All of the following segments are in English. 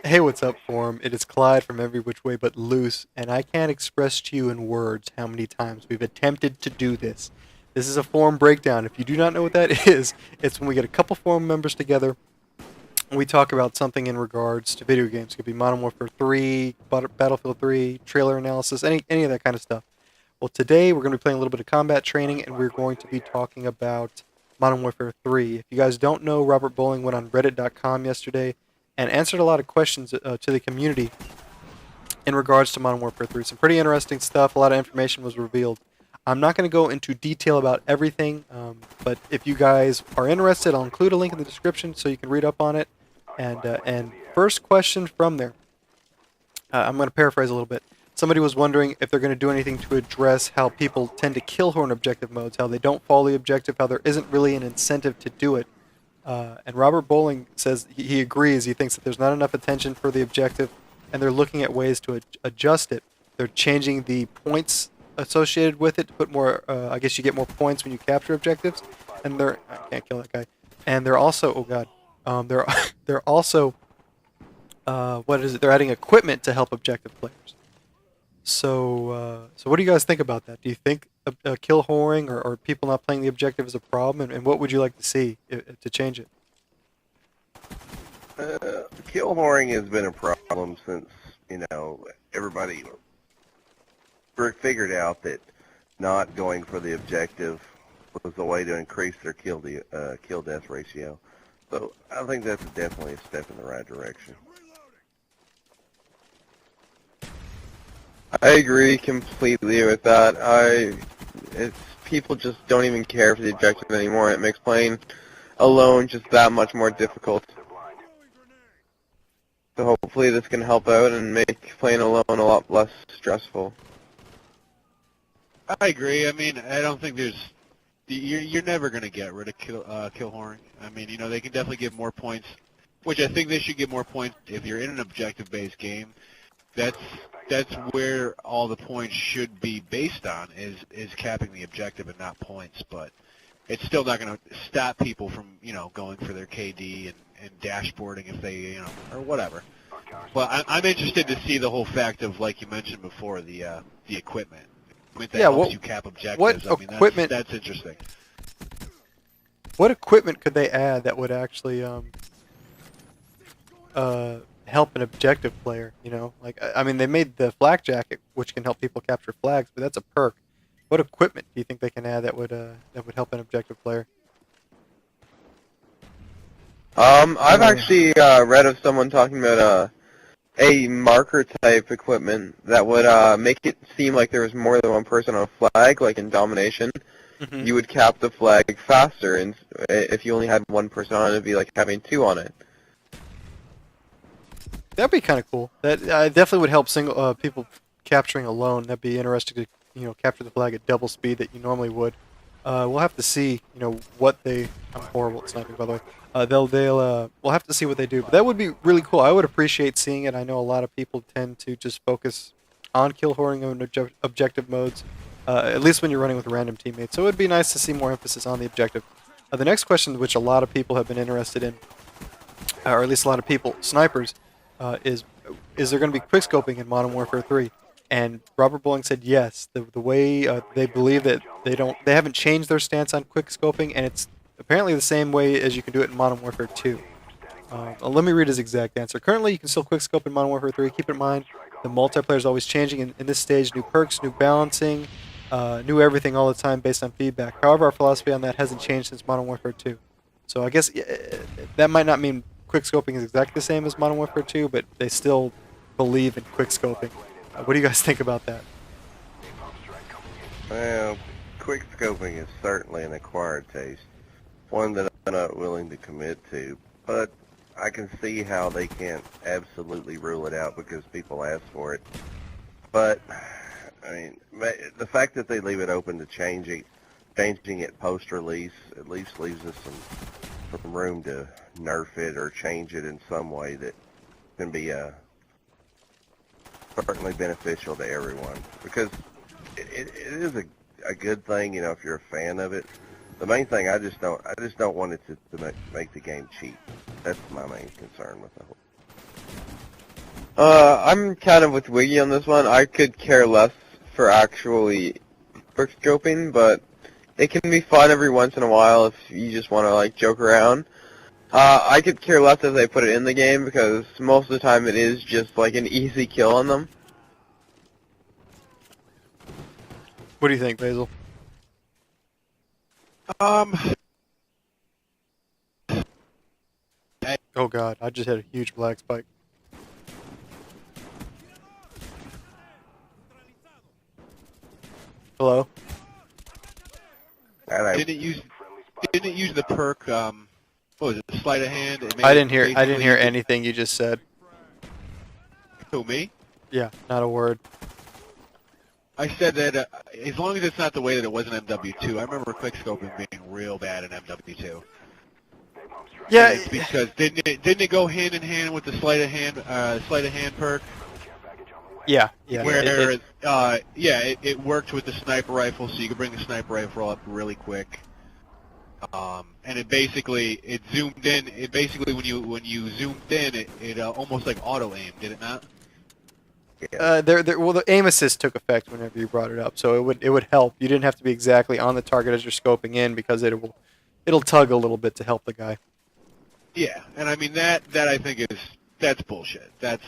Hey, what's up, Forum? It is Clyde from Every Which Way But Loose, and I can't express to you in words how many times we've attempted to do this. This is a forum breakdown. If you do not know what that is, it's when we get a couple forum members together and we talk about something in regards to video games. It could be Modern Warfare 3, Battlefield 3, trailer analysis, any of that kind of stuff. Well, today we're going to be playing a little bit of combat training, and we're going to be talking about Modern Warfare 3. If you guys don't know, Robert Bowling went on Reddit.com yesterday and answered a lot of questions to the community in regards to Modern Warfare 3. Some pretty interesting stuff. A lot of information was revealed. I'm not going to go into detail about everything, but if you guys are interested, I'll include a link in the description so you can read up on it. And first question from there. I'm going to paraphrase a little bit. Somebody was wondering if they're going to do anything to address how people tend to kill horn objective modes, how they don't follow the objective, how there isn't really an incentive to do it. And Robert Bowling says he agrees. He thinks that there's not enough attention for the objective, and they're looking at ways to adjust it. They're changing the points associated with it to put more. I guess you get more points when you capture objectives, and they're I can't kill that guy. And they're also oh god, they're they're also what is it? They're adding equipment to help objective players. So what do you guys think about that? Do you think kill whoring or people not playing the objective is a problem, and what would you like to see to change it? Kill whoring has been a problem since, everybody figured out that not going for the objective was the way to increase their kill death ratio. So I think that's definitely a step in the right direction. I agree completely with that. It's people just don't even care for the objective anymore. It makes playing alone just that much more difficult. So hopefully this can help out and make playing alone a lot less stressful. I agree. I mean, I don't think you're never going to get rid of kill whoring. I mean, they can definitely give more points, which I think they should give more points if you're in an objective-based game. That's where all the points should be based on is capping the objective and not points. But it's still not going to stop people from going for their KD and dashboarding if they or whatever. But I'm interested to see the whole fact of, like you mentioned before, the equipment. That helps you cap objectives. What equipment? That's interesting. What equipment could they add that would actually help an objective player? Like I mean, they made the flak jacket, which can help people capture flags, but that's a perk. What equipment do you think they can add that would help an objective player? I've actually read of someone talking about a marker type equipment that would make it seem like there was more than one person on a flag, like in domination. Mm-hmm. You would cap the flag faster, and if you only had one person on it, it'd be like having two on it. That'd be kind of cool. That definitely would help single people capturing alone. That'd be interesting to capture the flag at double speed that you normally would. We'll have to see what they. I'm horrible at sniping, by the way. We'll have to see what they do, but that would be really cool. I would appreciate seeing it. I know a lot of people tend to just focus on kill whoring and objective modes, at least when you're running with random teammates. So it would be nice to see more emphasis on the objective. The next question, which a lot of people have been interested in, or at least a lot of people, snipers, is there going to be quickscoping in Modern Warfare 3? And Robert Bowling said yes. The way they believe that they haven't changed their stance on quickscoping, and it's apparently the same way as you can do it in Modern Warfare 2. Let me read his exact answer. Currently, you can still quickscope in Modern Warfare 3. Keep in mind, the multiplayer is always changing. In this stage, new perks, new balancing, new everything all the time based on feedback. However, our philosophy on that hasn't changed since Modern Warfare 2. So I guess that might not mean quickscoping is exactly the same as Modern Warfare 2, but they still believe in quickscoping. What do you guys think about that? Well, quickscoping is certainly an acquired taste, one that I'm not willing to commit to, but I can see how they can't absolutely rule it out because people ask for it. But, I mean, the fact that they leave it open to changing it post-release at least leaves us some room to nerf it or change it in some way that can be certainly beneficial to everyone, because it is a good thing, if you're a fan of it. The main thing, I just don't want it to make the game cheap. That's my main concern with the whole. I'm kind of with Wiggy on this one. I could care less for actually quickscoping, but it can be fun every once in a while if you just want to like joke around. I could care less if they put it in the game because most of the time it is just like an easy kill on them. What do you think, Basil? Oh god, I just had a huge black spike. Hello? And I, Didn't it use the perk? What was it? Sleight of hand. It made I it didn't hear basically- anything you just said. Who, me? Yeah, not a word. I said that as long as it's not the way that it was in MW2. I remember quickscoping being real bad in MW2. Yeah, And it's because didn't it go hand in hand with the sleight of hand perk? yeah. Where it worked with the sniper rifle, so you could bring the sniper rifle up really quick. And it zoomed in. It basically when you zoomed in, it almost like auto aimed, did it not? yeah. Well, the aim assist took effect whenever you brought it up, so it would help. You didn't have to be exactly on the target as you're scoping in because it'll tug a little bit to help the guy. Yeah, and I mean that I think that's bullshit. That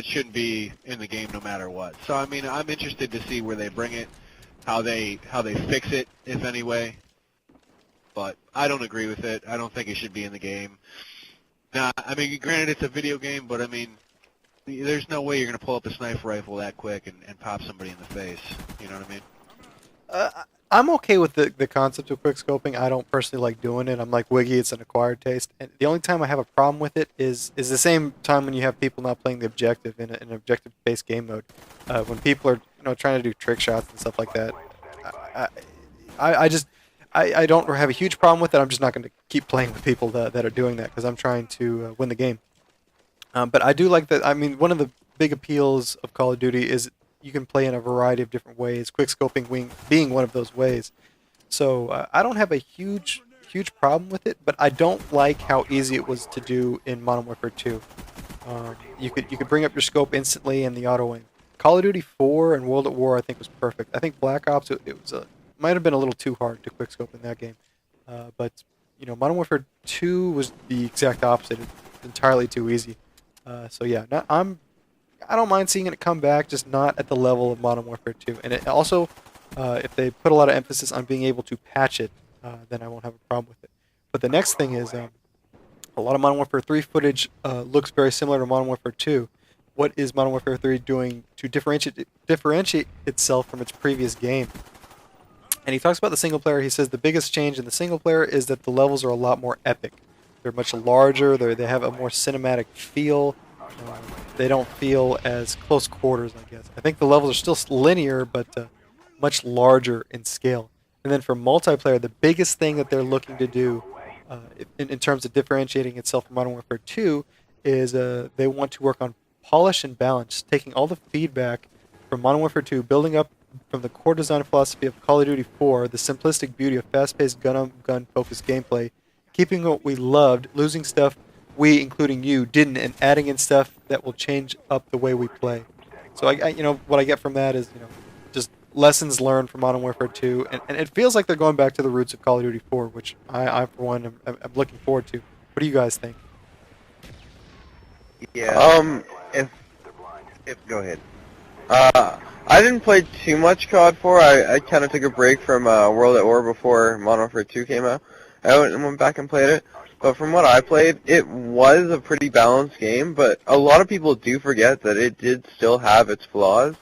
shouldn't be in the game no matter what. So I mean I'm interested to see where they bring it, how they fix it, if any way. But I don't agree with it. I don't think it should be in the game. Now, I mean, granted it's a video game, but I mean, there's no way you're gonna pull up a sniper rifle that quick and pop somebody in the face. You know what I mean? I'm okay with the concept of quickscoping. I don't personally like doing it. I'm like Wiggy, it's an acquired taste. And the only time I have a problem with it is the same time when you have people not playing the objective in an objective-based game mode. When people are trying to do trick shots and stuff like that. I don't have a huge problem with it. I'm just not going to keep playing with people that are doing that because I'm trying to win the game. But I do like that. I mean, one of the big appeals of Call of Duty is you can play in a variety of different ways, quickscoping being one of those ways. So I don't have a huge problem with it, but I don't like how easy it was to do in Modern Warfare 2. You could bring up your scope instantly and the auto aim. Call of Duty 4 and World at War I think was perfect. I think Black Ops it might have been a little too hard to quickscope in that game. But Modern Warfare 2 was the exact opposite. It's entirely too easy. So yeah, I don't mind seeing it come back, just not at the level of Modern Warfare 2. And it also, if they put a lot of emphasis on being able to patch it, then I won't have a problem with it. But the next thing is, a lot of Modern Warfare 3 footage looks very similar to Modern Warfare 2. What is Modern Warfare 3 doing to differentiate itself from its previous game? And he talks about the single player. He says the biggest change in the single player is that the levels are a lot more epic. They're much larger. They have a more cinematic feel. They don't feel as close quarters, I guess. I think the levels are still linear, but much larger in scale. And then for multiplayer, the biggest thing that they're looking to do in terms of differentiating itself from Modern Warfare 2 is they want to work on polish and balance, taking all the feedback from Modern Warfare 2, building up from the core design philosophy of Call of Duty 4, the simplistic beauty of fast-paced gun-on-gun focused gameplay, keeping what we loved, losing stuff we, including you, didn't, and adding in stuff that will change up the way we play. So what I get from that is just lessons learned from Modern Warfare 2, and it feels like they're going back to the roots of Call of Duty 4, which I for one I'm looking forward to. What do you guys think? Yeah. If go ahead. I didn't play too much COD 4. I kind of took a break from World at War before Modern Warfare 2 came out. I went back and played it. But from what I played, it was a pretty balanced game, but a lot of people do forget that it did still have its flaws,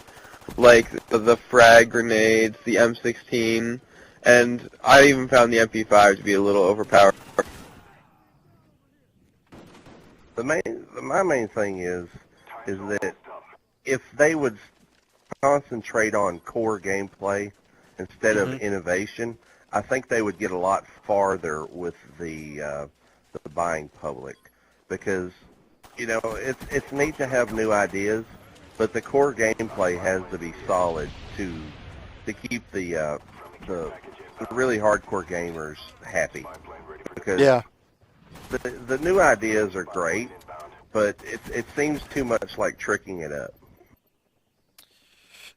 like the frag grenades, the M16, and I even found the MP5 to be a little overpowered. My main thing is that if they would concentrate on core gameplay instead of innovation, I think they would get a lot farther with the buying public, because it's neat to have new ideas, but the core gameplay has to be solid to keep the really hardcore gamers happy, because the new ideas are great, but it seems too much like tricking it up.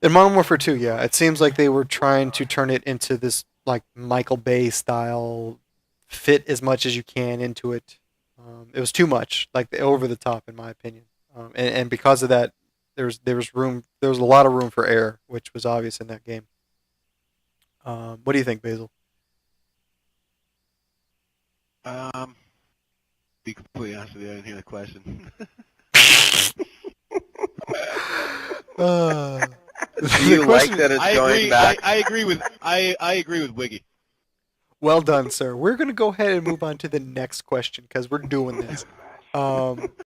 In Modern Warfare 2, yeah, it seems like they were trying to turn it into this like Michael Bay style, fit as much as you can into it. It was too much, like over the top, in my opinion. And because of that, there was a lot of room for error, which was obvious in that game. What do you think, Basil? Be completely honest with you, I didn't hear the question. Uh, Do you the like question- that it's I going agree. back? I agree with I agree with Wiggy. Well done, sir. We're going to go ahead and move on to the next question because we're doing this.